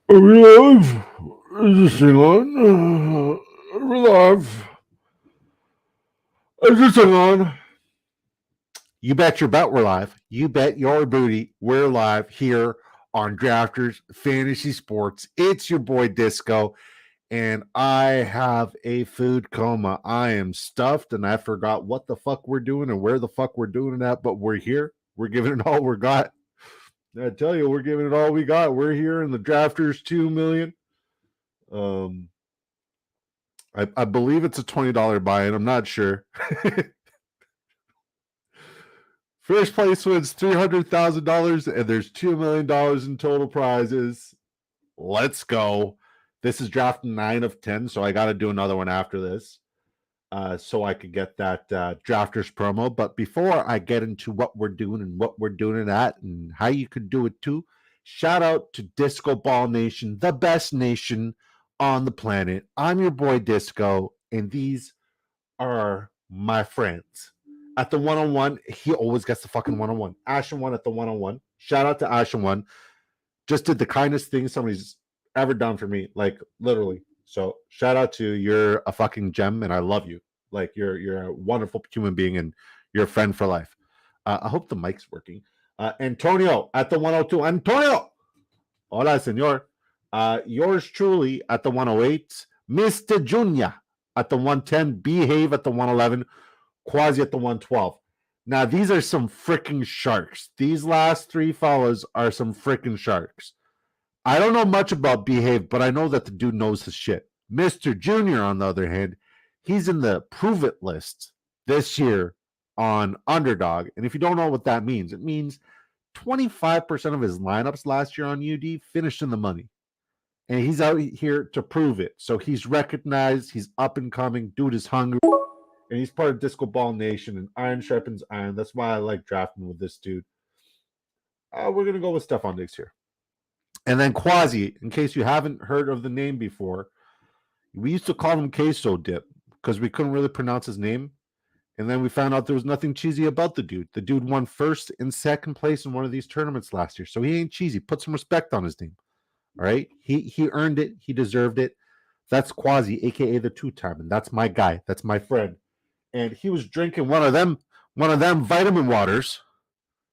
Are we live? Is this thing on? Are we live? Is this thing on? You bet your butt we're live. You bet your booty we're live here on Drafters Fantasy Sports. It's your boy Disco, and I have a food coma. I am stuffed, and I forgot what the fuck we're doing and where the fuck we're doing it at, but we're here. We're giving it all we got. I tell you, we're giving it all we got. We're here in the Drafters 2 million. I believe it's a $20 buy-in. I'm not sure. First place wins $300,000, and there's $2 million in total prizes. Let's go. This is draft 9 of 10, so I got to do another one after this so I could get that drafters promo. But before I get into what we're doing and what we're doing it at and how you could do it too, shout out to Disco Ball Nation, the best nation on the planet. I'm your boy Disco, and these are my friends. At the 101, he always gets the fucking 101. Ashen one at the 101. Shout out to Ashen one. Just did the kindest thing somebody's ever done for me, like literally. So shout out to you're a fucking gem, and I love you. Like you're a wonderful human being, and you're a friend for life. I hope the mic's working. Antonio at the 102. Antonio, hola, señor. Yours truly at the 108. Mr. Junior at the 110. Behave at the 111. Quasi at the 112. Now, these are some freaking sharks. These last three fellas are some freaking sharks. I don't know much about Behave, but I know that the dude knows his shit. Mr. Junior, on the other hand, he's in the prove it list this year on Underdog. And if you don't know what that means, it means 25% of his lineups last year on UD finished in the money. And he's out here to prove it. So he's recognized, he's up and coming, dude is hungry, and he's part of Disco Ball Nation, and iron sharpens iron. That's why I like drafting with this dude. We're going to go with Stefan Diggs here. And then Quasi, in case you haven't heard of the name before, we used to call him Queso Dip because we couldn't really pronounce his name. And then we found out there was nothing cheesy about the dude. The dude won first and second place in one of these tournaments last year. So he ain't cheesy. Put some respect on his name. All right? He earned it. He deserved it. That's Quasi, a.k.a. the two-time. And that's my guy. That's my friend. And he was drinking one of them vitamin waters.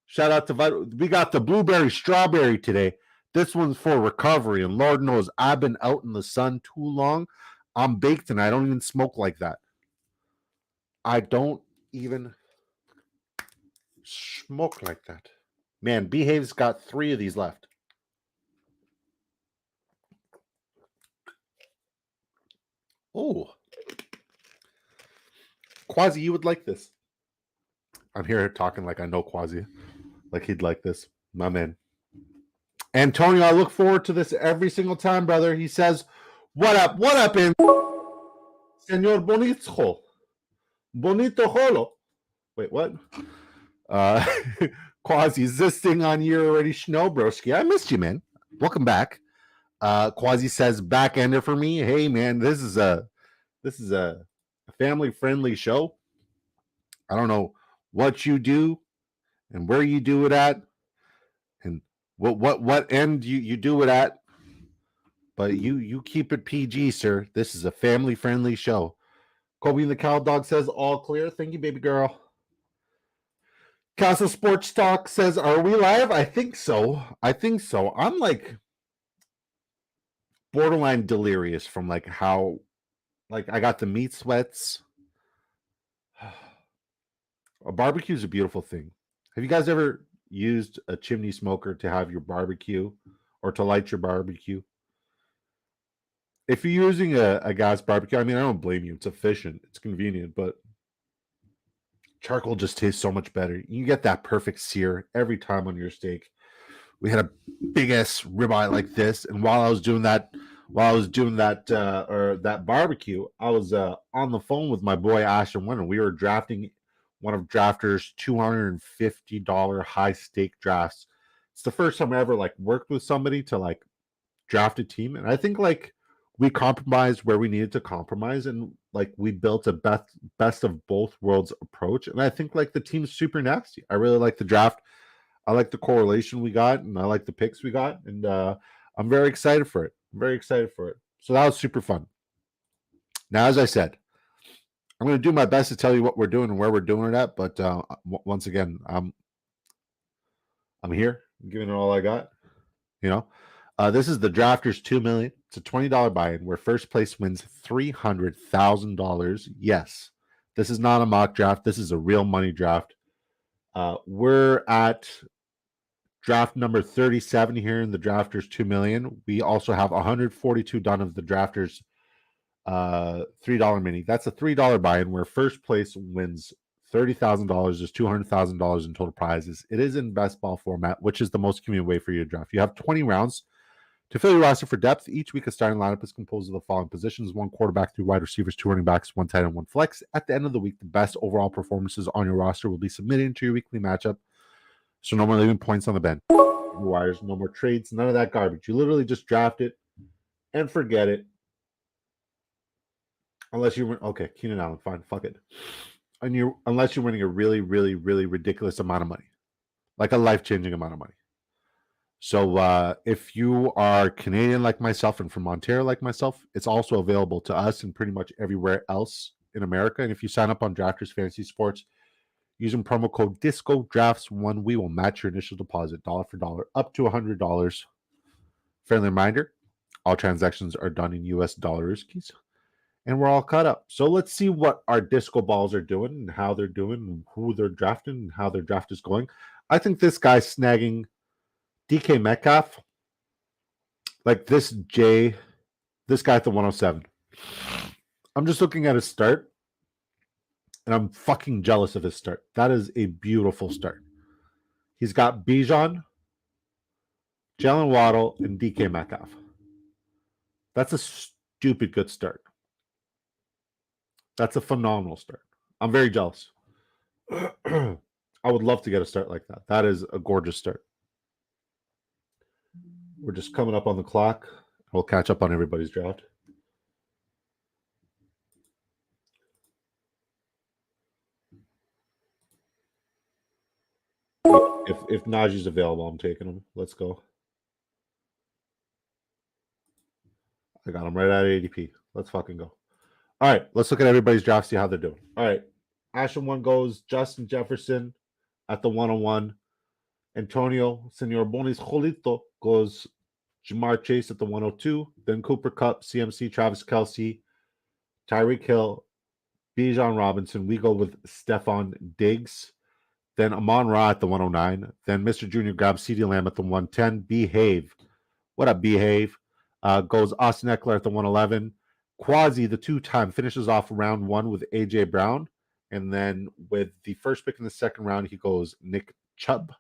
Shout out to we got the blueberry strawberry today. This one's for recovery, and Lord knows I've been out in the sun too long. I'm baked, and I don't even smoke like that. I don't even smoke like that. Man, Behave's got 3 of these left. Oh. Quasi, you would like this. I'm here talking like I know Quasi. Like he'd like this. My man. Antonio, I look forward to this every single time, brother. He says, what up, Senor Bonito. Bonito Holo. Wait, what? Quasi, is this thing on year already? Broski? I missed you, man. Welcome back. Quasi says, back ender for me. Hey, man, this is a family-friendly show. I don't know what you do and where you do it at and what end you do it at, but you keep it PG, sir. This is a family-friendly show. Kobe and the Cow Dog says, all clear. Thank you, baby girl. Castle Sports Talk says, are we live? I think so. I'm like borderline delirious from like how like I got the meat sweats. A barbecue is a beautiful thing. Have you guys ever used a chimney smoker to have your barbecue or to light your barbecue? If you're using a gas barbecue, I mean, I don't blame you. It's efficient, it's convenient, but charcoal just tastes so much better. You get that perfect sear every time on your steak. We had a big ass ribeye like this, and while I was doing that or that barbecue, I was on the phone with my boy Ashton Winter. We were drafting one of Drafter's $250 high stake drafts. It's the first time I ever like worked with somebody to like draft a team, and I think like we compromised where we needed to compromise, and like we built a best of both worlds approach. And I think like the team's super nasty. I really like the draft. I like the correlation we got, and I like the picks we got. And I'm very excited for it. I'm very excited for it. So that was super fun. Now, as I said, I'm going to do my best to tell you what we're doing and where we're doing it at. But once again, I'm here. I'm giving it all I got. You know, this is the Drafters 2 million. It's a $20 buy-in where first place wins $300,000. Yes, this is not a mock draft. This is a real money draft. We're at draft number 37 here in the Drafters 2 million. We also have 142 done of the Drafters $3 mini. That's a $3 buy-in where first place wins $30,000. There's $200,000 in total prizes. It is in best ball format, which is the most convenient way for you to draft. You have 20 rounds to fill your roster for depth. Each week, a starting lineup is composed of the following positions: 1 quarterback, 3 wide receivers, 2 running backs, 1 tight end, 1 flex. At the end of the week, the best overall performances on your roster will be submitted into your weekly matchup. So no more leaving points on the bench. No wires, no more trades, none of that garbage. You literally just draft it and forget it. Unless you win, okay, Keenan Allen, fine, fuck it. And unless you're winning a really, really, really ridiculous amount of money, like a life-changing amount of money. So if you are Canadian like myself and from Ontario like myself, it's also available to us and pretty much everywhere else in America. And if you sign up on Drafters Fantasy Sports using promo code DiscoDrafts1, we will match your initial deposit dollar for dollar up to $100. Friendly reminder, all transactions are done in US dollars keys. And we're all caught up. So let's see what our disco balls are doing and how they're doing and who they're drafting and how their draft is going. I think this guy's snagging DK Metcalf, like this guy at the 107. I'm just looking at his start, and I'm fucking jealous of his start. That is a beautiful start. He's got Bijan, Jalen Waddle, and DK Metcalf. That's a stupid good start. That's a phenomenal start. I'm very jealous. I would love to get a start like that. That is a gorgeous start. We're just coming up on the clock. We'll catch up on everybody's draft. If Najee's available, I'm taking him. Let's go. I got him right at ADP. Let's fucking go. All right, let's look at everybody's draft, see how they're doing. All right, Ashton 1 goes Justin Jefferson at the 101. Antonio Senor Bonis Jolito goes Jamar Chase at the 102. Then Cooper Kupp, CMC, Travis Kelce, Tyreek Hill, Bijan Robinson. We go with Stephon Diggs. Then Amon-Ra at the 109. Then Mr. Junior grabs CeeDee Lamb at the 110. Behave. What up, Behave? Goes Austin Eckler at the 111. Quasi, the 2-time, finishes off round 1 with A.J. Brown. And then with the first pick in the second round, he goes Nick Chubb.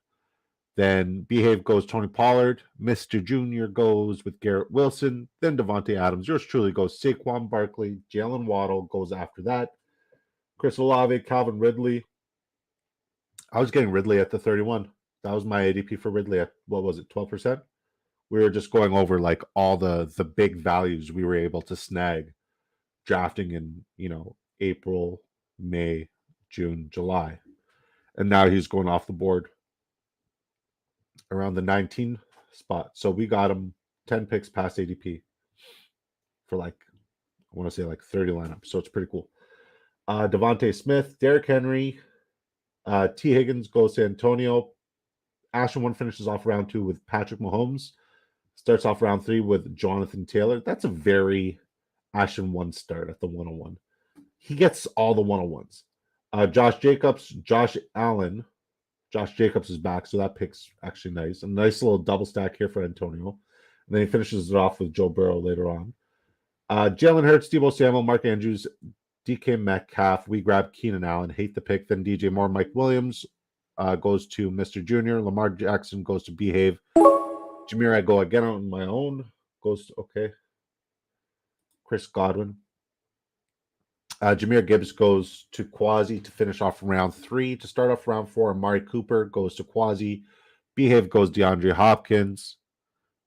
Then Behave goes Tony Pollard. Mr. Junior goes with Garrett Wilson. Then Devontae Adams. Yours truly goes Saquon Barkley. Jalen Waddle goes after that. Chris Olave, Calvin Ridley. I was getting Ridley at the 31. That was my ADP for Ridley at, what was it, 12%? We were just going over like all the big values we were able to snag drafting in, April, May, June, July. And now he's going off the board around the 19 spot. So we got him 10 picks past ADP for I want to say 30 lineups. So it's pretty cool. Devontae Smith, Derrick Henry, T. Higgins goes to Antonio. Ashton 1 finishes off round 2 with Patrick Mahomes. Starts off round 3 with Jonathan Taylor. That's a very Ashton 1 start at the 101. He gets all the 101s. Josh Jacobs, Josh Allen. Josh Jacobs is back, so that pick's actually nice. A nice little double stack here for Antonio. And then he finishes it off with Joe Burrow later on. Jalen Hurts, Deebo Samuel, Mark Andrews, DK Metcalf. We grab Keenan Allen. Hate the pick. Then DJ Moore, Mike Williams goes to Mr. Junior. Lamar Jackson goes to Behave. Jameer, I go again on my own. Goes to, okay. Chris Godwin. Jahmyr Gibbs goes to Quasi to finish off round 3. To start off round 4, Amari Cooper goes to Quasi. Behave goes DeAndre Hopkins.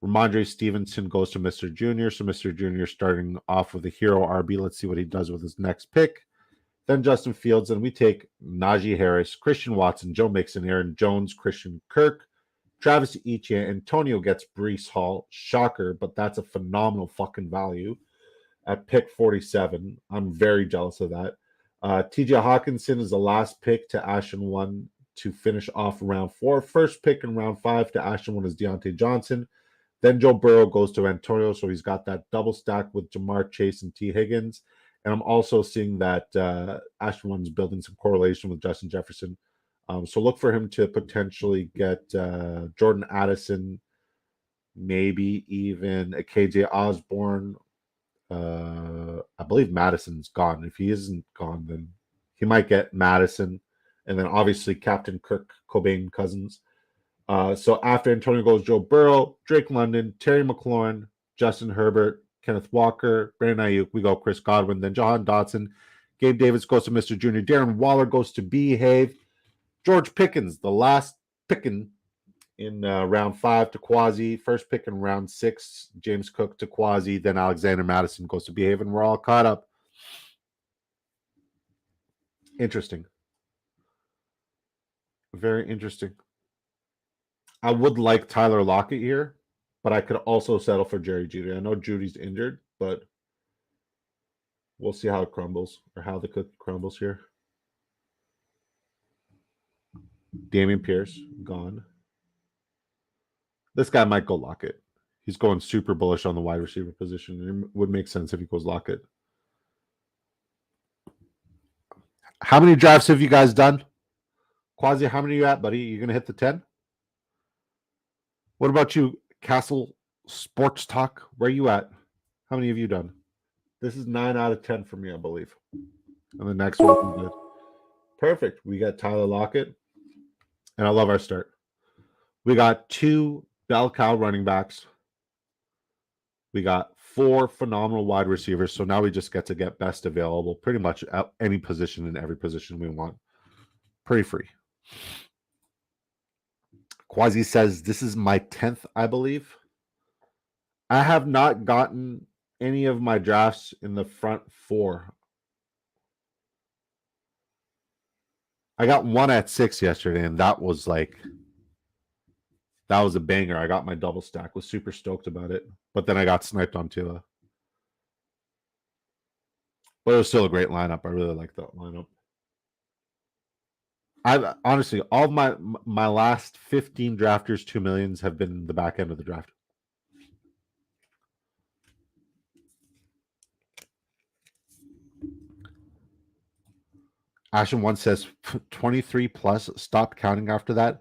Ramondre Stevenson goes to Mr. Junior. So Mr. Junior starting off with a hero RB. Let's see what he does with his next pick. Then Justin Fields. And we take Najee Harris, Christian Watson, Joe Mixon, Aaron Jones, Christian Kirk, Travis Etienne. Antonio gets Breece Hall. Shocker, but that's a phenomenal fucking value at pick 47. I'm very jealous of that. TJ Hawkinson is the last pick to Ashton 1 to finish off round 4. First pick in round 5 to Ashton 1 is Deontay Johnson. Then Joe Burrow goes to Antonio, so he's got that double stack with Jamar Chase and T. Higgins. And I'm also seeing that Ashton 1 is building some correlation with Justin Jefferson. So look for him to potentially get Jordan Addison, maybe even a KJ Osborne. I believe Madison's gone. If he isn't gone, then he might get Madison. And then obviously Captain Kirk Cobain Cousins. So after Antonio goes Joe Burrow, Drake London, Terry McLaurin, Justin Herbert, Kenneth Walker, Brandon Ayuk, we go Chris Godwin, then Jahan Dotson, Gabe Davis goes to Mr. Junior, Darren Waller goes to Behave, George Pickens, the last picking in round 5 to Quasi, first pick in round 6, James Cook to Quasi, then Alexander Madison goes to Behave, and we're all caught up. Interesting. Very interesting. I would like Tyler Lockett here, but I could also settle for Jerry Jeudy. I know Judy's injured, but we'll see how it crumbles or how the cookie crumbles here. Dameon Pierce, gone. This guy might go Lockett. He's going super bullish on the wide receiver position. It would make sense if he goes Lockett. How many drafts have you guys done? Quasi, how many are you at, buddy? You going to hit the 10? What about you, Castle Sports Talk? Where are you at? How many have you done? This is 9 out of 10 for me, I believe. And the next one we did. Perfect. We got Tyler Lockett. And I love our start. We got 2 bell cow running backs. We got 4 phenomenal wide receivers. So now we just get to get best available pretty much at any position in every position we want. Pretty free. Quasi says, this is my 10th, I believe. I have not gotten any of my drafts in the front 4. I got one at 6 yesterday, and that was a banger. I got my double stack. Was super stoked about it. But then I got sniped on Tua. But it was still a great lineup. I really like that lineup. I've honestly, all of my last 15 drafters 2 millions have been the back end of the draft. Ashton 1 says 23 plus. Stop counting after that.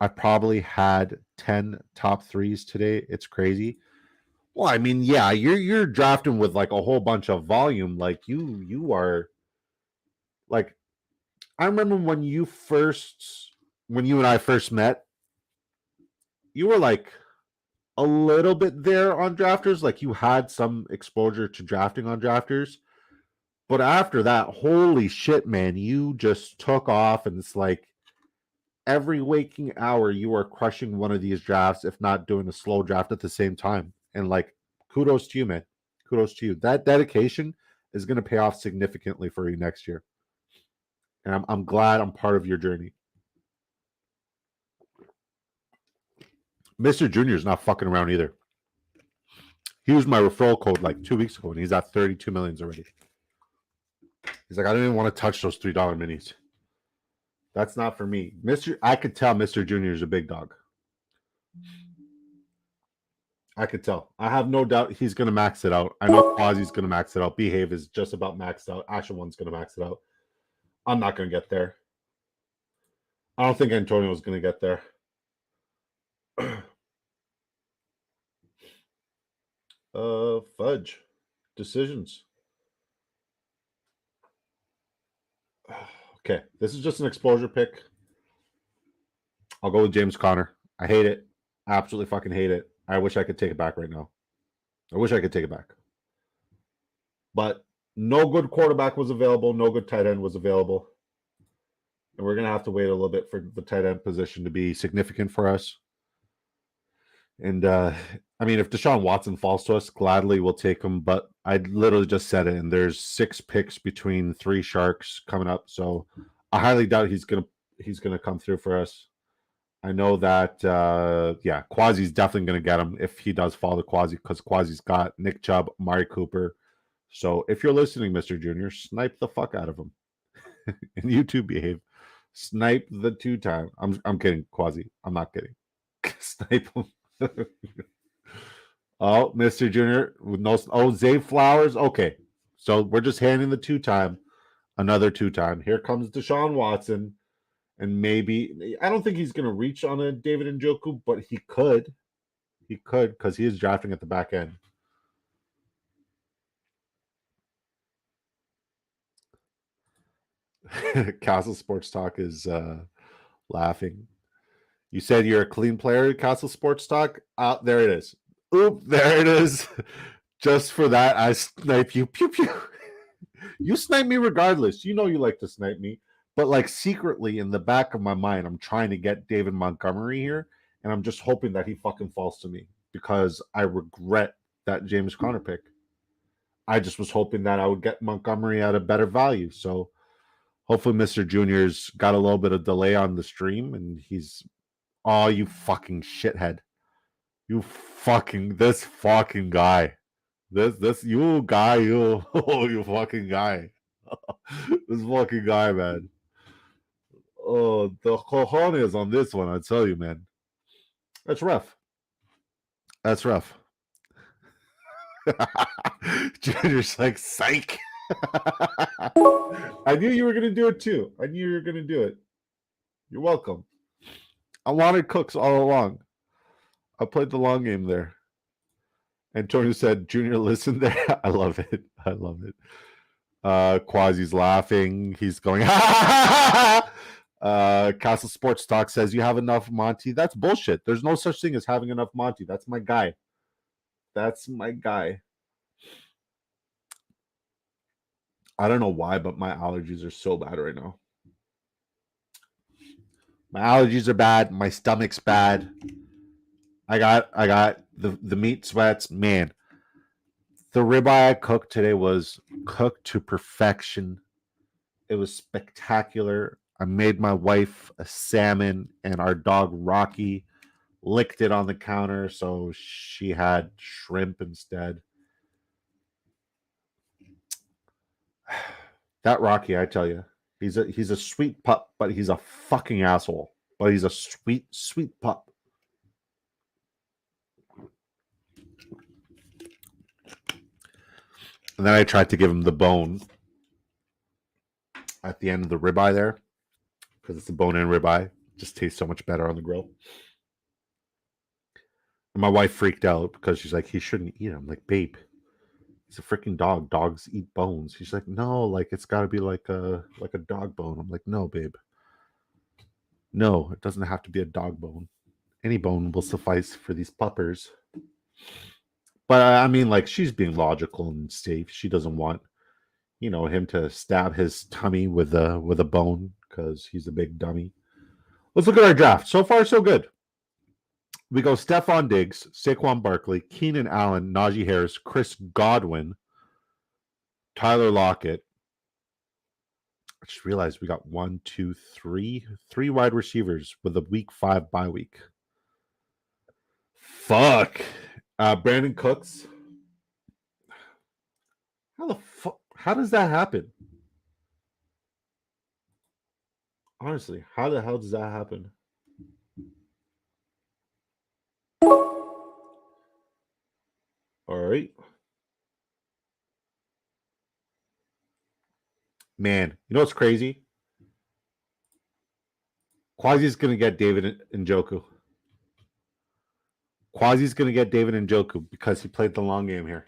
I probably had 10 top 3s today. It's crazy. Well, I mean, yeah, you're drafting with like a whole bunch of volume. Like you are like, I remember when you and I first met, you were like a little bit there on drafters. Like you had some exposure to drafting on drafters. But after that, holy shit, man, you just took off, and it's like every waking hour you are crushing one of these drafts, if not doing a slow draft at the same time. And like, kudos to you, man. Kudos to you. That dedication is going to pay off significantly for you next year. And I'm glad I'm part of your journey. Mr. Junior is not fucking around either. He used my referral code like 2 weeks ago, and he's at 32 millions already. He's like, I don't even want to touch those $3 minis. That's not for me. I could tell Mr. Junior is a big dog. I could tell. I have no doubt he's going to max it out. I know Quasi's going to max it out. Behave is just about maxed out. Ashen 1's going to max it out. I'm not going to get there. I don't think Antonio is going to get there. Fudge. Decisions. Okay, this is just an exposure pick. I'll go with James Conner. I hate it. I absolutely fucking hate it. I wish I could take it back right now. I wish I could take it back. But no good quarterback was available. No good tight end was available. And we're going to have to wait a little bit for the tight end position to be significant for us. And, I mean, if Deshaun Watson falls to us, gladly we'll take him. But I literally just said it, and there's 6 picks between 3 Sharks coming up. So I highly doubt he's gonna come through for us. I know that, Quasi's definitely going to get him if he does fall to Quasi, because Quasi's got Nick Chubb, Mari Cooper. So if you're listening, Mr. Junior, snipe the fuck out of him. And you too behave. Snipe the 2-time. I'm kidding, Quasi. I'm not kidding. Snipe him. Oh, Mr. Junior with no. Oh, Zay Flowers. Okay, so we're just handing the 2-time, another 2-time. Here comes Deshaun Watson, and maybe I don't think he's going to reach on a David Njoku, but he could. He could because he is drafting at the back end. Castle Sports Talk is laughing. You said you're a clean player, Castle Sports Talk. There it is. Oop, there it is. Just for that, I snipe you. Pew pew. You snipe me regardless. You know you like to snipe me. But like secretly in the back of my mind, I'm trying to get David Montgomery here, and I'm just hoping that he fucking falls to me because I regret that James Conner pick. I just was hoping that I would get Montgomery at a better value. So hopefully Mr. Junior's got a little bit of delay on the stream and he's you fucking shithead. You fucking this fucking guy. This you guy, you you fucking guy. This fucking guy, man. Oh, the cojones on this one, I tell you, man. That's rough. That's rough. Junior's like, psych. I knew you were going to do it too. I knew you were going to do it. You're welcome. I wanted Cooks all along. I played the long game there. Antonio said, Junior, listen there. I love it. I love it. Quasi's laughing. He's going, Castle Sports Talk says, you have enough Monty. That's bullshit. There's no such thing as having enough Monty. That's my guy. That's my guy. I don't know why, but my allergies are so bad right now. My allergies are bad. My stomach's bad. I got the meat sweats. Man, the ribeye I cooked today was cooked to perfection. It was spectacular. I made my wife a salmon, and our dog Rocky licked it on the counter, so she had shrimp instead. That Rocky, I tell you, he's a sweet pup, but he's a fucking asshole. But he's a sweet, sweet pup. And then I tried to give him the bone at the end of the ribeye there, because it's a bone-in ribeye. It just tastes so much better on the grill. And my wife freaked out because she's like, he shouldn't eat him. I'm like, babe, he's a freaking dog. Dogs eat bones. She's like, no, like it's got to be like a dog bone. I'm like, no, babe. No, it doesn't have to be a dog bone. Any bone will suffice for these puppers. But I mean, like, she's being logical and safe. She doesn't want, him to stab his tummy with a bone because he's a big dummy. Let's look at our draft. So far, so good. We go Stephon Diggs, Saquon Barkley, Keenan Allen, Najee Harris, Chris Godwin, Tyler Lockett. I just realized we got 3 wide receivers with a week 5 bye week. Fuck. Brandon Cooks. How the fuck? How does that happen? Honestly, how the hell does that happen? All right. Man, you know what's crazy? Quasi's going to get David Njoku. Quasi's going to get David Njoku because he played the long game here.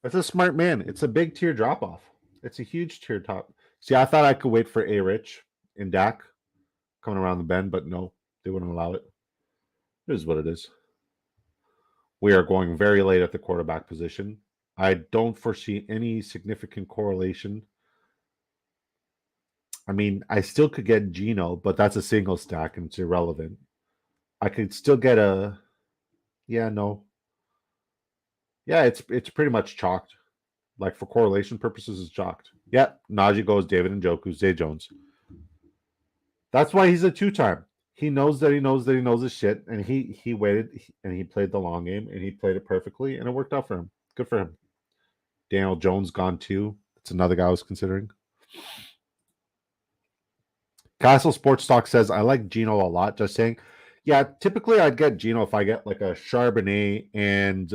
That's a smart man. It's a big tier drop off. It's a huge tier top. See, I thought I could wait for A-Rich and Dak coming around the bend, but no, they wouldn't allow it. It is what it is. We are going very late at the quarterback position. I don't foresee any significant correlation. I mean, I still could get Geno, but that's a single stack and it's irrelevant. I could still get no. Yeah, it's pretty much chalked. like for correlation purposes, is chalked. Yep, Najee goes, David Njoku, Zay Jones. That's why he's a 2-time. He knows that he knows that he knows his shit, and he waited and he played the long game and he played it perfectly, and it worked out for him. Good for him. Daniel Jones gone too. That's another guy I was considering. Castle Sports Talk says I like Geno a lot. Just saying, yeah. Typically, I'd get Geno if I get like a Charbonnet and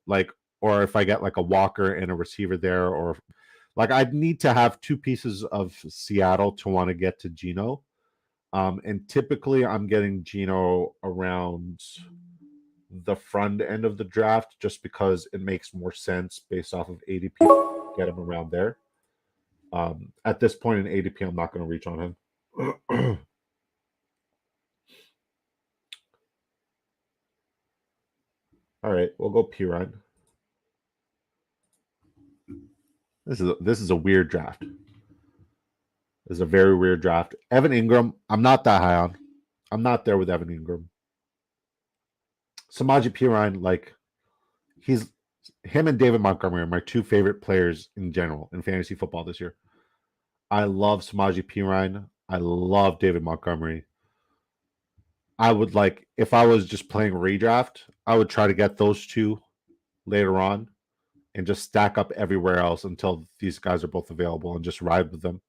like, or if I get like a Walker and a receiver there, or like I'd need to have two pieces of Seattle to want to get to Geno. And typically, I'm getting Geno around the front end of the draft just because it makes more sense based off of ADP. Get him around there. At this point in ADP, I'm not going to reach on him. All right, we'll go Pirine. This is a weird draft. This is a very weird draft. Evan Ingram, I'm not that high on. I'm not there with Evan Ingram. Samaje Perine, like him and David Montgomery are my two favorite players in general in fantasy football this year. I love Samaje Perine. I love David Montgomery. I would like, if I was just playing redraft, I would try to get those two later on and just stack up everywhere else until these guys are both available and just ride with them.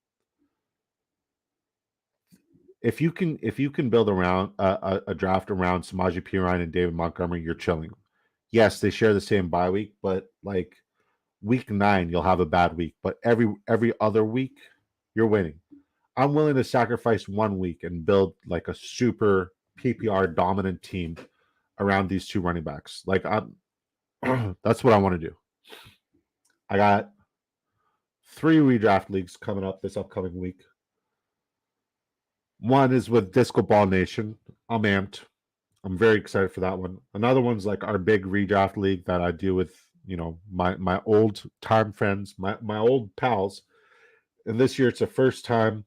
If you can build around a draft around Samaje Perine and David Montgomery, you're chilling. Yes, they share the same bye week, but like week 9, you'll have a bad week. But every other week, you're winning. I'm willing to sacrifice 1 week and build like a super PPR dominant team around these two running backs. Like that's what I want to do. I got 3 redraft leagues coming up this upcoming week. One is with Disco Ball Nation. I'm amped. I'm very excited for that one. Another one's like our big redraft league that I do with, my old time friends, my old pals. And this year it's the first time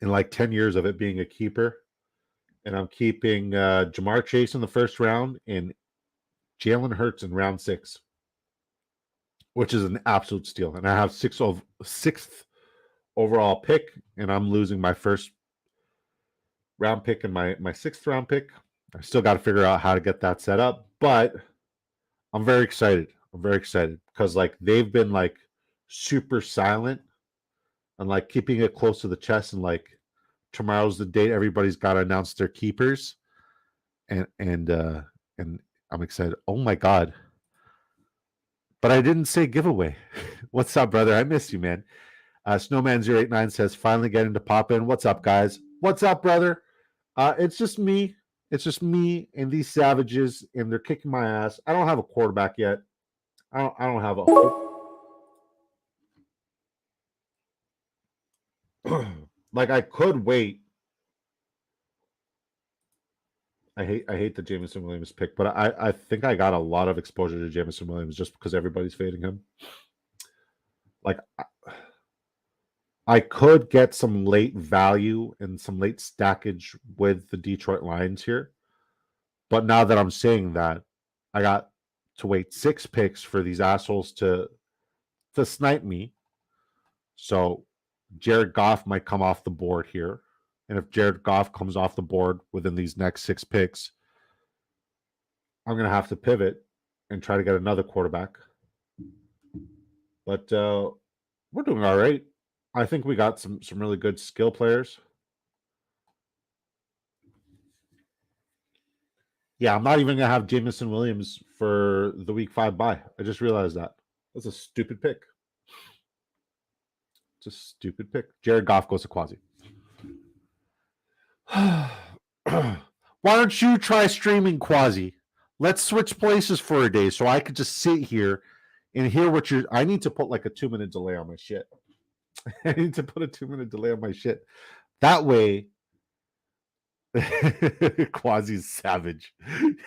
in like 10 years of it being a keeper. And I'm keeping Jamar Chase in the first round and Jalen Hurts in round 6, which is an absolute steal. And I have sixth overall pick, and I'm losing my first round pick and my 6th round pick. I still got to figure out how to get that set up, but I'm very excited. I'm very excited because like they've been like super silent and like keeping it close to the chest, and like tomorrow's the date everybody's got to announce their keepers, and I'm excited. Oh my god. But I didn't say giveaway. What's up, brother? I miss you, man. Snowman089 says, finally getting to pop in. What's up, guys? What's up, brother? It's just me. It's just me and these savages, and they're kicking my ass. I don't have a quarterback yet. I don't have a like I could wait. I hate the Jameson Williams pick, but I think I got a lot of exposure to Jameson Williams just because everybody's fading him. Like I could get some late value and some late stackage with the Detroit Lions here. But now that I'm saying that, I got to wait 6 picks for these assholes to snipe me. So Jared Goff might come off the board here. And if Jared Goff comes off the board within these next 6 picks, I'm going to have to pivot and try to get another quarterback. But we're doing all right. I think we got some really good skill players. Yeah, I'm not even going to have Jameson Williams for the week 5 bye. I just realized that. That's a stupid pick. It's a stupid pick. Jared Goff goes to Quasi. Why don't you try streaming Quasi? Let's switch places for a day so I could just sit here and hear what you're. I need to put like a 2-minute delay on my shit. I need to put a 2-minute delay on my shit. That way, Quasi's savage.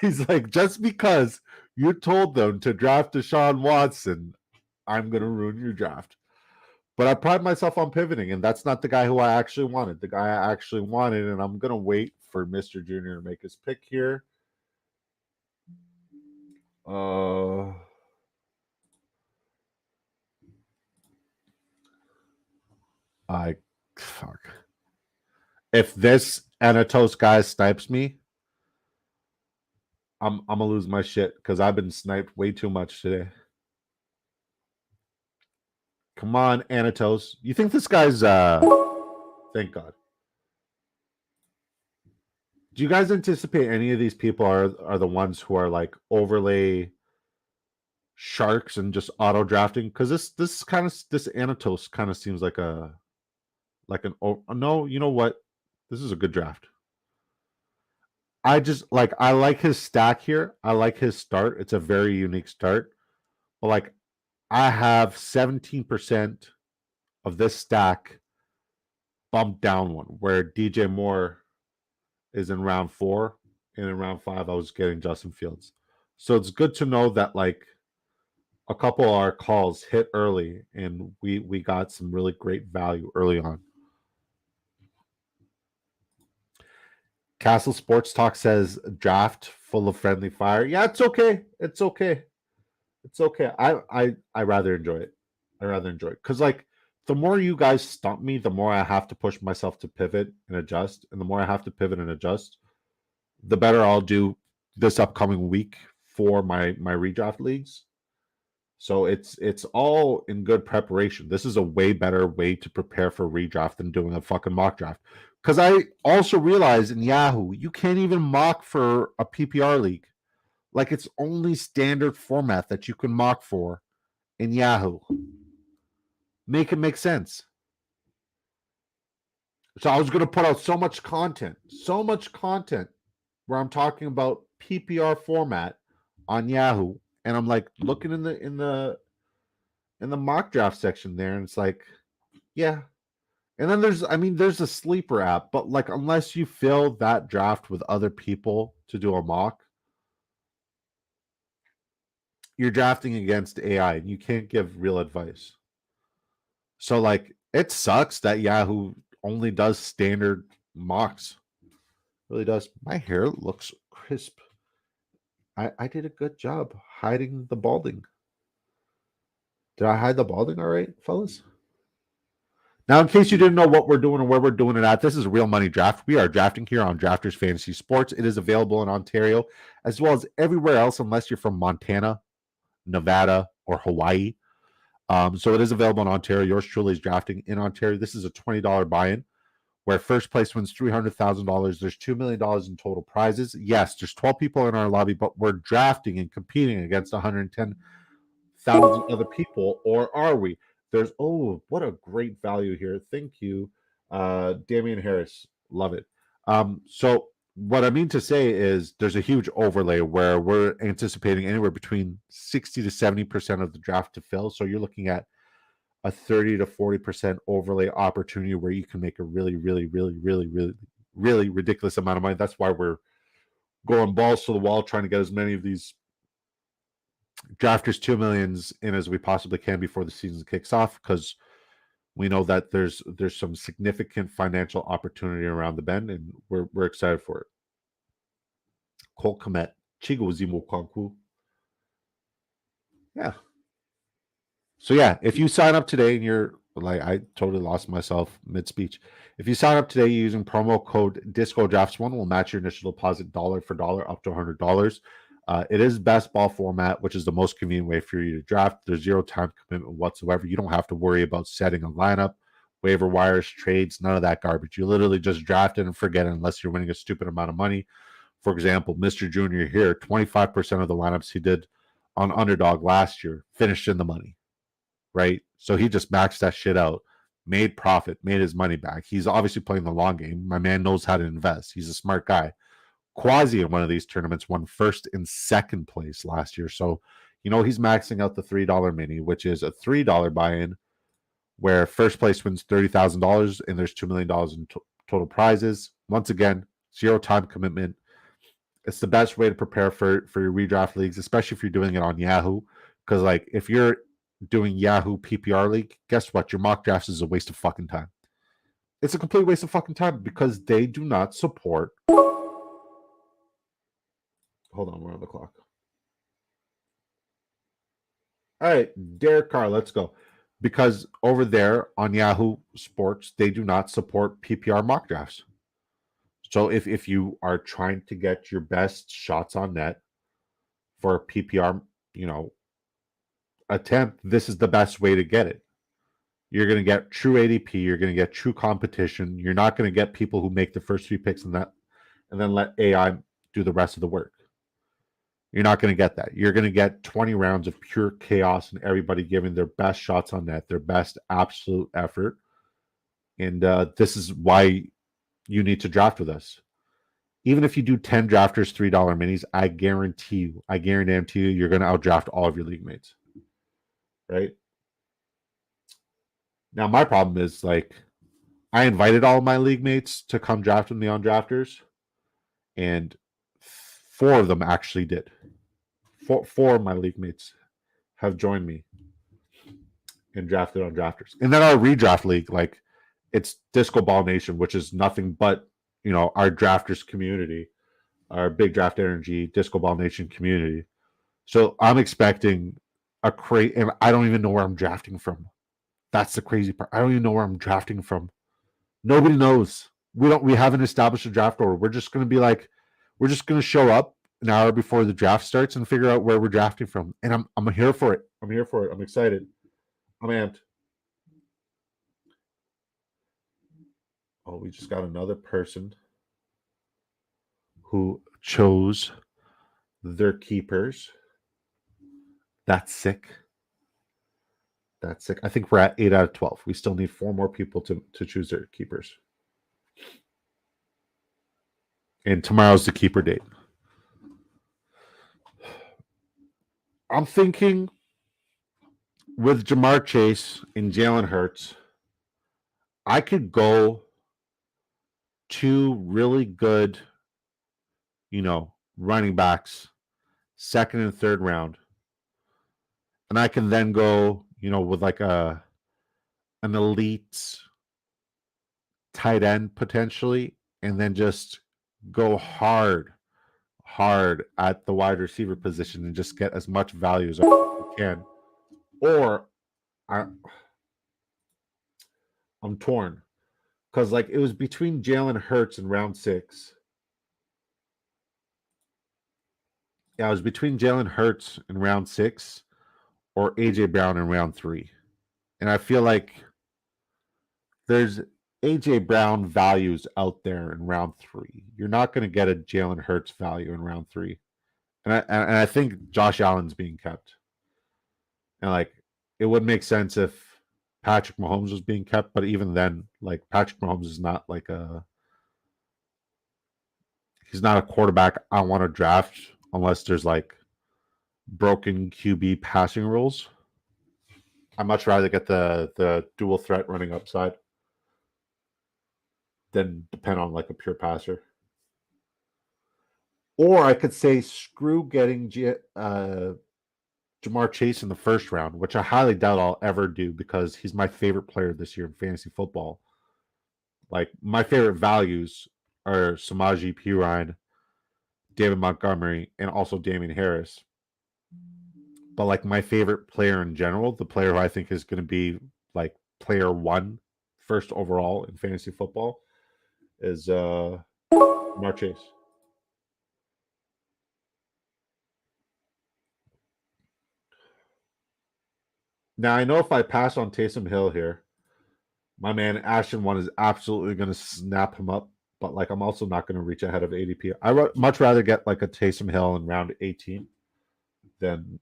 He's like, just because you told them to draft Deshaun Watson, I'm going to ruin your draft. But I pride myself on pivoting, and that's not the guy who I actually wanted. The guy I actually wanted, and I'm going to wait for Mr. Junior to make his pick here. I fuck. If this Anatos guy snipes me, I'm gonna lose my shit because I've been sniped way too much today. Come on, Anatos. You think this guy's thank God. Do you guys anticipate any of these people are the ones who are like overlay sharks and just auto drafting? Because this kind of this Anatos kind of seems like a like an no, you know what? This is a good draft. I like his stack here. I like his start. It's a very unique start. But like I have 17% of this stack bumped down one where DJ Moore is in round 4 and in round 5 I was getting Justin Fields. So it's good to know that like a couple of our calls hit early and we got some really great value early on. Castle Sports Talk says draft full of friendly fire. Yeah, it's okay. It's okay. It's okay. I rather enjoy it. I rather enjoy it because like the more you guys stump me, the more I have to push myself to pivot and adjust, and the more I have to pivot and adjust, the better I'll do this upcoming week for my redraft leagues. So it's all in good preparation. This is a way better way to prepare for redraft than doing a fucking mock draft. Because I also realize in Yahoo, you can't even mock for a PPR league. Like it's only standard format that you can mock for in Yahoo. Make it make sense. So I was going to put out so much content where I'm talking about PPR format on Yahoo, and I'm like looking in the mock draft section there, and it's like, yeah. And then there's a sleeper app, but like unless you fill that draft with other people to do a mock, you're drafting against AI and you can't give real advice. So like it sucks that Yahoo only does standard mocks. It really does. My hair looks crisp. I did a good job hiding the balding. Did I hide the balding all right, fellas? Now, in case you didn't know what we're doing and where we're doing it at, this is Real Money Draft. We are drafting here on Drafters Fantasy Sports. It is available in Ontario as well as everywhere else, unless you're from Montana, Nevada, or Hawaii. So it is available in Ontario. Yours truly is drafting in Ontario. This is a $20 buy-in where first place wins $300,000. There's $2 million in total prizes. Yes, there's 12 people in our lobby, but we're drafting and competing against 110,000 other people, or are we? There's what a great value here. Thank you, Damian Harris. Love it. So what I mean to say is there's a huge overlay where we're anticipating anywhere between 60 to 70% of the draft to fill. So you're looking at a 30 to 40% overlay opportunity where you can make a really, really, really, really, really, really ridiculous amount of money. That's why we're going balls to the wall trying to get as many of these drafters 2 millions in as we possibly can before the season kicks off, because we know that there's some significant financial opportunity around the bend, and we're excited for it. Cole Komet, Chigo Zimo Konku. Yeah. So yeah, if you sign up today and you're like, I totally lost myself mid-speech. If you sign up today using promo code DiscoDrafts1, we'll match your initial deposit dollar for dollar up to $100. It is best ball format, which is the most convenient way for you to draft. There's zero time commitment whatsoever. You don't have to worry about setting a lineup, waiver wires, trades, none of that garbage. You literally just draft it and forget it unless you're winning a stupid amount of money. For example, Mr. Junior here, 25% of the lineups he did on Underdog last year finished in the money, right? So he just maxed that shit out, made profit, made his money back. He's obviously playing the long game. My man knows how to invest. He's a smart guy. Quasi in one of these tournaments won first and second place last year. So, he's maxing out the $3 mini, which is a $3 buy-in where first place wins $30,000 and there's $2 million in total prizes. Once again, zero time commitment. It's the best way to prepare for your redraft leagues, especially if you're doing it on Yahoo. Because like if you're doing Yahoo PPR league, guess what? Your mock drafts is a waste of fucking time. It's a complete waste of fucking time because they do not support. Hold on, we're on the clock. All right, Derek Carr, let's go. because over there on Yahoo Sports, they do not support PPR mock drafts. So if you are trying to get your best shots on net for a PPR, attempt, this is the best way to get it. You're going to get true ADP. You're going to get true competition. You're not going to get people who make the first 3 picks and then let AI do the rest of the work. You're not going to get that. You're going to get 20 rounds of pure chaos and everybody giving their best shots on net, their best absolute effort. And this is why you need to draft with us. Even if you do 10 drafters, $3 minis, I guarantee you, you're going to outdraft all of your league mates. Right? Now, my problem is, like, I invited all of my league mates to come draft with me on drafters, and 4 of them actually did. Four of my league mates have joined me and drafted on drafters. And then our redraft league, like, it's Disco Ball Nation, which is nothing but, our drafters community, our Big Draft Energy, Disco Ball Nation community. So I'm expecting a crate, and I don't even know where I'm drafting from. That's the crazy part. I don't even know where I'm drafting from. Nobody knows. We haven't established a draft order. We're just going to be like, we're just going to show up an hour before the draft starts and figure out where we're drafting from. And I'm here for it. I'm here for it. I'm excited. I'm amped. Oh, we just got another person who chose their keepers. That's sick. That's sick. I think we're at 8 out of 12. We still need 4 more people to choose their keepers. And tomorrow's the keeper date. I'm thinking with Ja'Marr Chase and Jalen Hurts, I could go 2 really good, running backs, 2nd and 3rd round. And I can then go, with like an elite tight end potentially, and then just go hard at the wide receiver position and just get as much value as I can. Or I'm torn because, like, it was between Jalen Hurts in round 6. Yeah, it was between Jalen Hurts in round 6 or AJ Brown in round 3. And I feel like there's AJ Brown values out there in round 3. You're not going to get a Jalen Hurts value in round 3. And I think Josh Allen's being kept. And, like, it would make sense if Patrick Mahomes was being kept, but even then, like, Patrick Mahomes is not like he's not a quarterback I want to draft unless there's like broken QB passing rules. I'd much rather get the dual threat running upside than depend on like a pure passer. Or I could say screw getting Ja'Marr Chase in the 1st round, which I highly doubt I'll ever do because he's my favorite player this year in fantasy football. Like, my favorite values are Samaje Perine, David Montgomery, and also Damian Harris. But, like, my favorite player in general, the player who I think is going to be like player 1, 1st overall in fantasy football, is Ja'Marr Chase. Now, I know if I pass on Taysom Hill here, my man Ashton One is absolutely going to snap him up. But, like, I'm also not going to reach ahead of ADP. I would much rather get like a Taysom Hill in round 18 than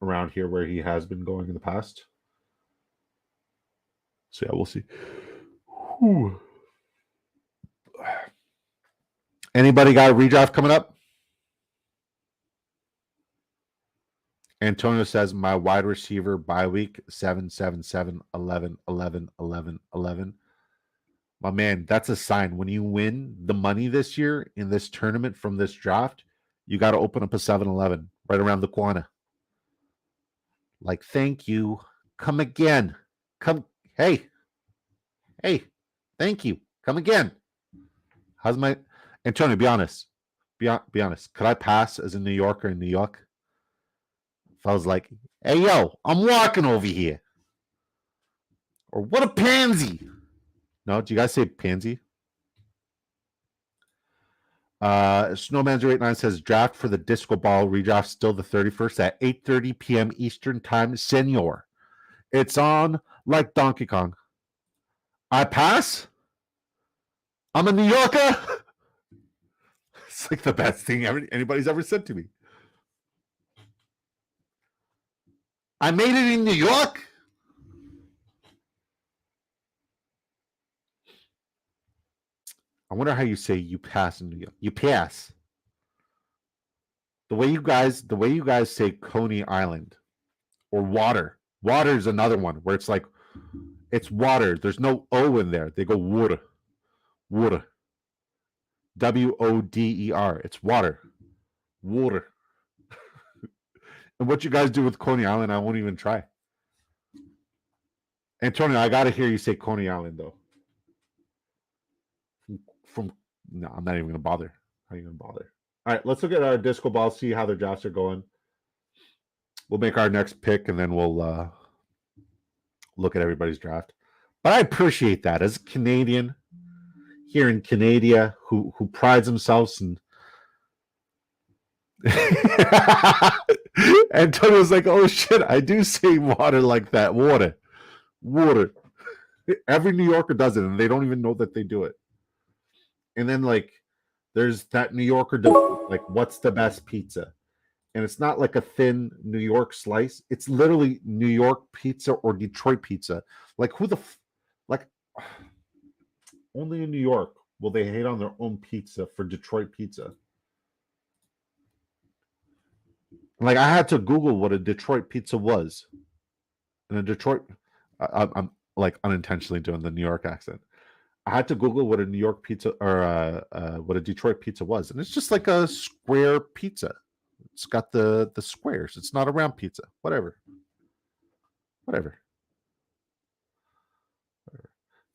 around here where he has been going in the past. So, yeah, we'll see. Whew. Anybody got a redraft coming up? Antonio says my wide receiver bye week 7, 7, 7, 11, 11, 11, 11. My man, that's a sign. When you win the money this year in this tournament from this draft, you got to open up a 7-Eleven right around the corner. Like, thank you. Come again. Come. Hey, thank you. Come again. How's my Antonio? Be honest. Be honest. Could I pass as a New Yorker in New York? If I was like, hey, yo, I'm walking over here. Or what a pansy. No, do you guys say pansy? Snowman089 says draft for the disco ball redraft still the 31st at 8:30 p.m. Eastern time, senor. It's on like Donkey Kong. I pass? I'm a New Yorker. It's like the best thing anybody's ever said to me. I made it in New York. I wonder how you say you pass in New York. You pass. The way you guys say Coney Island or water. Water is another one where it's like it's water. There's no O in there. They go water. Water. WODER. It's water. Water. And what you guys do with Coney Island, I won't even try. Antonio, I gotta hear you say Coney Island though. No, I'm not even gonna bother. How are you gonna bother? All right, let's look at our disco ball, see how their drafts are going. We'll make our next pick and then we'll look at everybody's draft. But I appreciate that as a Canadian here in Canada who prides themselves in Antonio's like, oh shit, I do say water like that. Water. Every New Yorker does it, and they don't even know that they do it. And then like there's that New Yorker debate, like what's the best pizza? And it's not like a thin New York slice. It's literally New York pizza or Detroit pizza. Like who the like only in New York will they hate on their own pizza for Detroit pizza. Like I had to Google what a Detroit pizza was. And a Detroit, I'm like unintentionally doing the New York accent. I had to Google what a New York pizza or what a Detroit pizza was, and it's just like a square pizza. It's got the squares. It's not a round pizza. Whatever.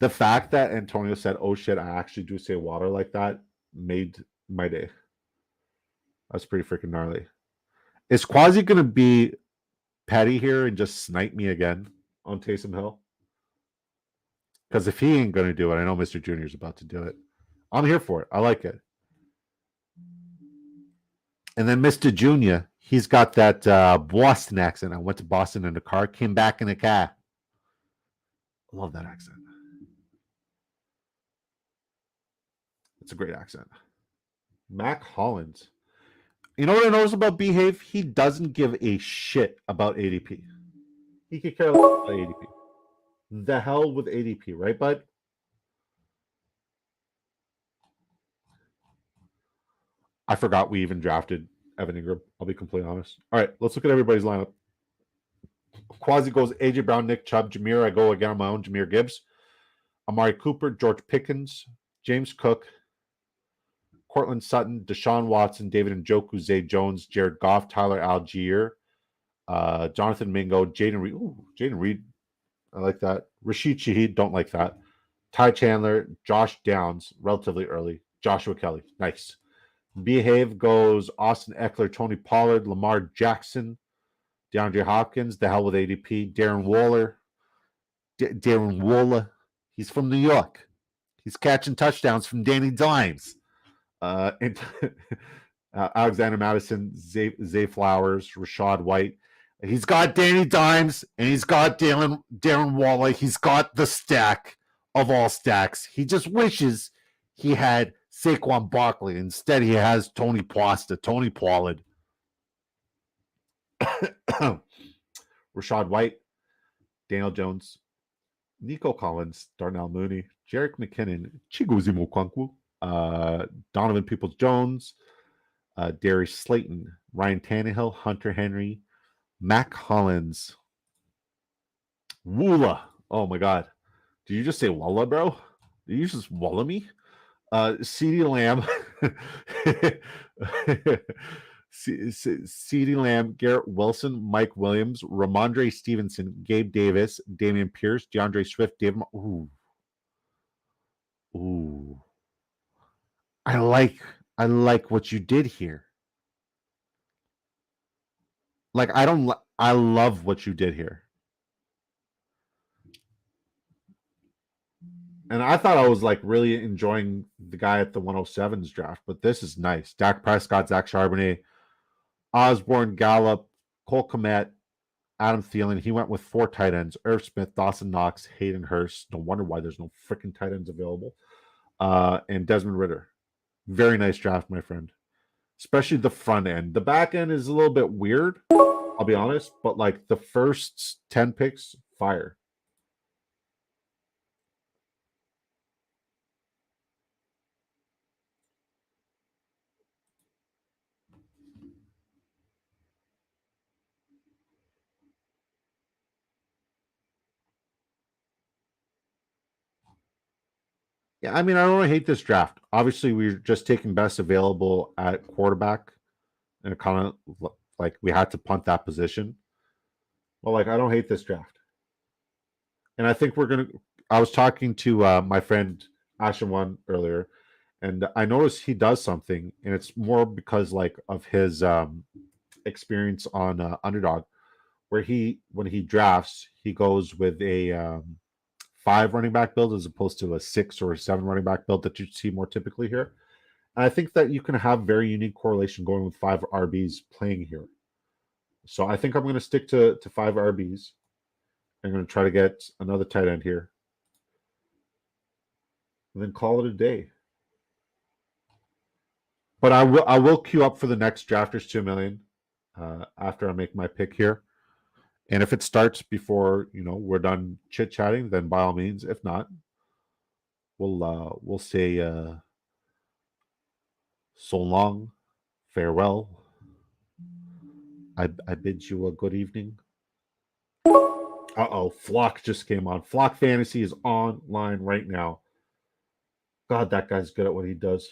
The fact that Antonio said, "Oh shit, I actually do say water like that," made my day. That's pretty freaking gnarly. Is Quasi gonna be petty here and just snipe me again on Taysom Hill? Because if he ain't gonna do it, I know Mr. Junior is about to do it. I'm here for it. I like it. And then Mr. Junior, he's got that Boston accent. I went to Boston in a car, came back in a car. I love that accent. It's a great accent. Mac Hollins. You know what I noticed about Behave? He doesn't give a shit about ADP. He could care less about ADP. The hell with ADP, right, bud? I forgot we even drafted Evan Ingram. I'll be completely honest. All right, let's look at everybody's lineup. Quasi goes AJ Brown, Nick Chubb, Jameer. I go again on my own, Jameer Gibbs. Amari Cooper, George Pickens, James Cook, Cortland Sutton, Deshaun Watson, David Njoku, Zay Jones, Jared Goff, Tyler Algier, Jonathan Mingo, Jaden Reed. Ooh, Jaden Reed. I like that. Rashid Shaheed, don't like that. Ty Chandler, Josh Downs, relatively early. Joshua Kelly, nice. Behave goes Austin Eckler, Tony Pollard, Lamar Jackson, DeAndre Hopkins, the hell with ADP, Darren Waller. Darren Waller, he's from New York. He's catching touchdowns from Danny Dimes. And Alexander Madison, Zay Flowers, Rashad White. He's got Danny Dimes and he's got Darren Waller. He's got the stack of all stacks. He just wishes he had Saquon Barkley. Instead, he has Tony Pollard. Rashad White, Daniel Jones, Nico Collins, Darnell Mooney, Jerick McKinnon, Chigozie Okonkwo, Donovan Peoples-Jones, Darius Slayton, Ryan Tannehill, Hunter Henry, Mac Hollins, Woola. Oh my God. Did you just say Walla, bro? Did you just Walla me? CeeDee Lamb, CeeDee Lamb, Garrett Wilson, Mike Williams, Ramondre Stevenson, Gabe Davis, Damian Pierce, DeAndre Swift, David. Ooh. I like what you did here. I love what you did here. And I thought I was like really enjoying the guy at the 107s draft, but this is nice. Dak Prescott, Zach Charbonnet, Osborne, Gallup, Cole Kmet, Adam Thielen. He went with 4 tight ends: Irv Smith, Dawson Knox, Hayden Hurst. No wonder why there's no freaking tight ends available. And Desmond Ritter. Very nice draft, my friend. Especially the front end. The back end is a little bit weird, I'll be honest, but like the first 10 picks, fire. Yeah, I mean, I don't hate this draft. Obviously, we're just taking best available at quarterback, and it kind of like we had to punt that position. Well, like I don't hate this draft, and I think we're gonna. I was talking to my friend Ashton One earlier, and I noticed he does something, and it's more because like of his experience on Underdog, where he when he drafts, he goes with a 5 running back build as opposed to a 6 or a 7 running back build that you see more typically here. And I think that you can have very unique correlation going with 5 RBs playing here. So I think I'm going to stick to 5 RBs. I'm going to try to get another tight end here. And then call it a day. But I will queue up for the next Drafters 2 million after I make my pick here. And if it starts before, we're done chit-chatting, then by all means. If not, we'll say so long, farewell. I bid you a good evening. Flock just came on. Flock Fantasy is online right now. God, that guy's good at what he does.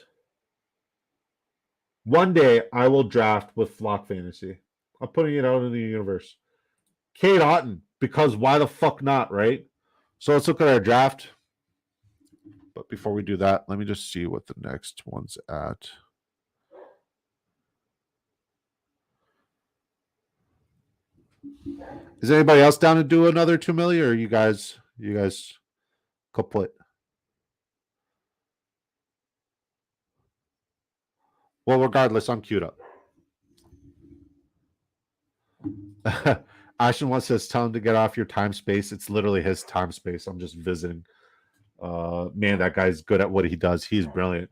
One day I will draft with Flock Fantasy. I'm putting it out in the universe. Cade Otton, because why the fuck not, right? So let's look at our draft. But before we do that, let me just see what the next one's at. Is anybody else down to do another 2 million, or you guys kaput? Well, regardless, I'm queued up. Ashton once says, "Tell him to get off your time space." It's literally his time space. I'm just visiting. Man, that guy's good at what he does. He's brilliant.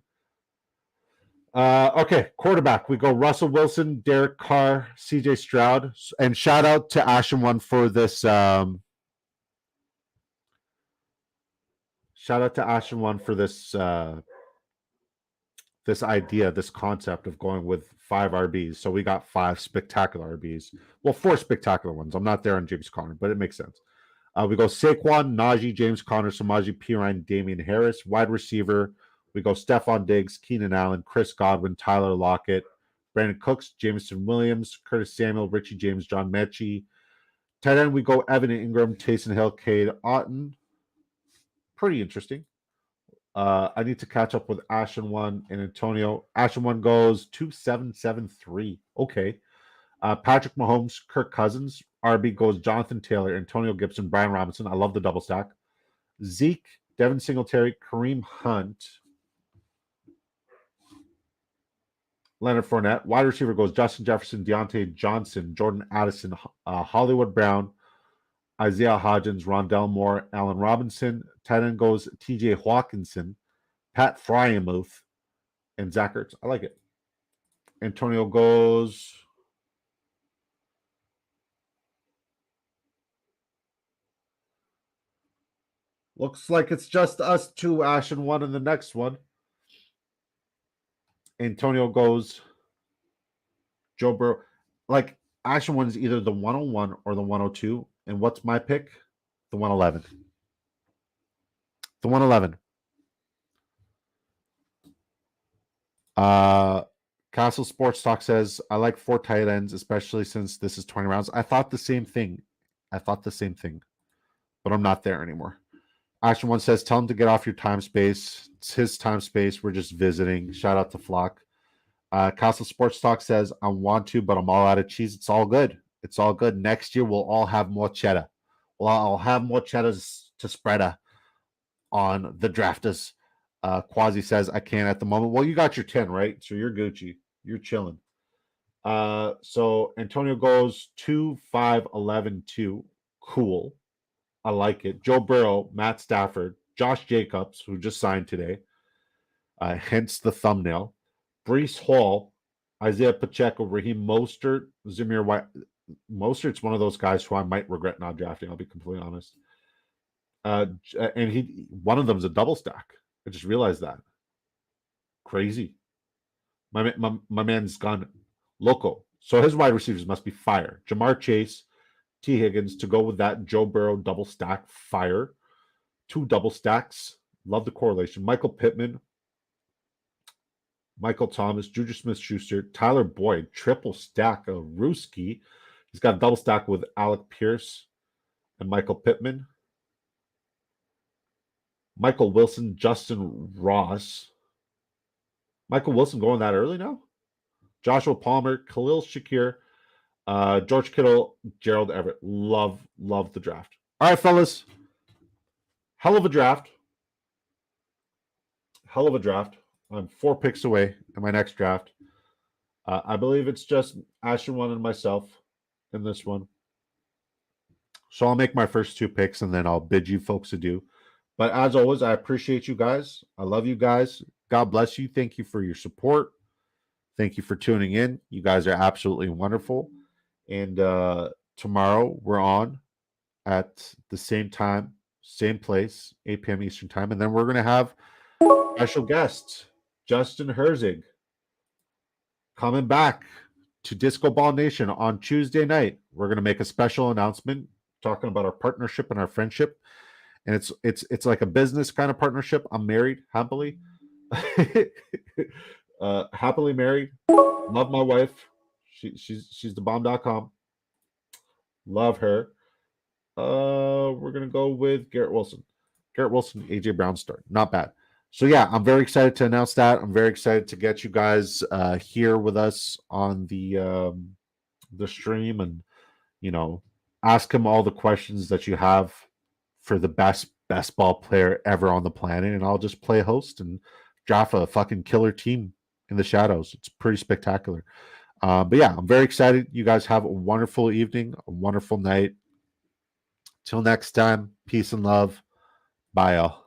Okay, quarterback. We go Russell Wilson, Derek Carr, CJ Stroud, and shout out to Ashton One for this. Shout out to Ashton One for this. This idea, this concept of going with 5 RBs. So we got 5 spectacular RBs. Well, 4 spectacular ones. I'm not there on James Conner, but it makes sense. We go Saquon, Najee, James Conner, Samaje Perine, Damian Harris. Wide receiver, we go Stephon Diggs, Keenan Allen, Chris Godwin, Tyler Lockett, Brandon Cooks, Jameson Williams, Curtis Samuel, Richie James, John Mechie. Tight end, we go Evan Ingram, Taysom Hill, Cade Otton. Pretty interesting. I need to catch up with Ashton One and Antonio. Ashton One goes 2773. Okay. Patrick Mahomes, Kirk Cousins. RB goes Jonathan Taylor, Antonio Gibson, Brian Robinson. I love the double stack. Zeke, Devin Singletary, Kareem Hunt, Leonard Fournette. Wide receiver goes Justin Jefferson, Deontay Johnson, Jordan Addison, Hollywood Brown, Isaiah Hodgins, Rondell Moore, Allen Robinson. Tight end goes TJ Hawkinson, Pat Fryermuth, and Zach Ertz. I like it. Antonio goes. Looks like it's just us two, Ash and One in the next one. Antonio goes Joe Burrow. Like, Ash and One is either the 101 or the 102. And what's my pick? The 111. The 111. Castle Sports Talk says, I like 4 tight ends, especially since this is 20 rounds. I thought the same thing. But I'm not there anymore. Action One says, tell him to get off your time space. It's his time space. We're just visiting. Shout out to Flock. Castle Sports Talk says, I want to, but I'm all out of cheese. It's all good. It's all good. Next year, we'll all have more cheddar. Well, I'll have more cheddars to spread on the Draftus. Quasi says, I can't at the moment. Well, you got your 10, right? So you're Gucci. You're chilling. So Antonio goes 2, 5, 11, 2. Cool. I like it. Joe Burrow, Matt Stafford, Josh Jacobs, who just signed today, hence the thumbnail. Breece Hall, Isaiah Pacheco, Raheem Mostert, Zamir White. Mostert's one of those guys who I might regret not drafting. I'll be completely honest. And one of them's a double stack. I just realized that. Crazy. My man's gone loco. So his wide receivers must be fire. Jamar Chase, T. Higgins to go with that. Joe Burrow double stack, fire. 2 double stacks. Love the correlation. Michael Pittman, Michael Thomas, Juju Smith-Schuster, Tyler Boyd, triple stack of Ruski. He's got a double stack with Alec Pierce and Michael Pittman. Michael Wilson, Justin Ross. Michael Wilson going that early now? Joshua Palmer, Khalil Shakir, George Kittle, Gerald Everett. Love the draft. All right, fellas. Hell of a draft. I'm 4 picks away in my next draft. I believe it's just Ashton one and myself in this one. So I'll make my first 2 picks and then I'll bid you folks adieu. But as always, I appreciate you guys. I love you guys. God bless you. Thank you for your support. Thank you for tuning in. You guys are absolutely wonderful. And tomorrow we're on at the same time, same place, 8 p.m. Eastern time. And then we're going to have special guest, Justin Herzig, coming back to Disco Ball Nation on Tuesday night. We're going to make a special announcement talking about our partnership and our friendship. And it's like a business kind of partnership. I'm married happily. Happily married. Love my wife. She's the bomb.com. Love her. We're gonna go with Garrett Wilson. AJ Brown start. Not bad. So yeah, I'm very excited to announce that. I'm very excited to get you guys here with us on the stream and ask him all the questions that you have for the best ball player ever on the planet, and I'll just play host and draft a fucking killer team in the shadows. It's pretty spectacular. But yeah, I'm very excited. You guys have a wonderful evening, a wonderful night. Till next time, peace and love. Bye, y'all.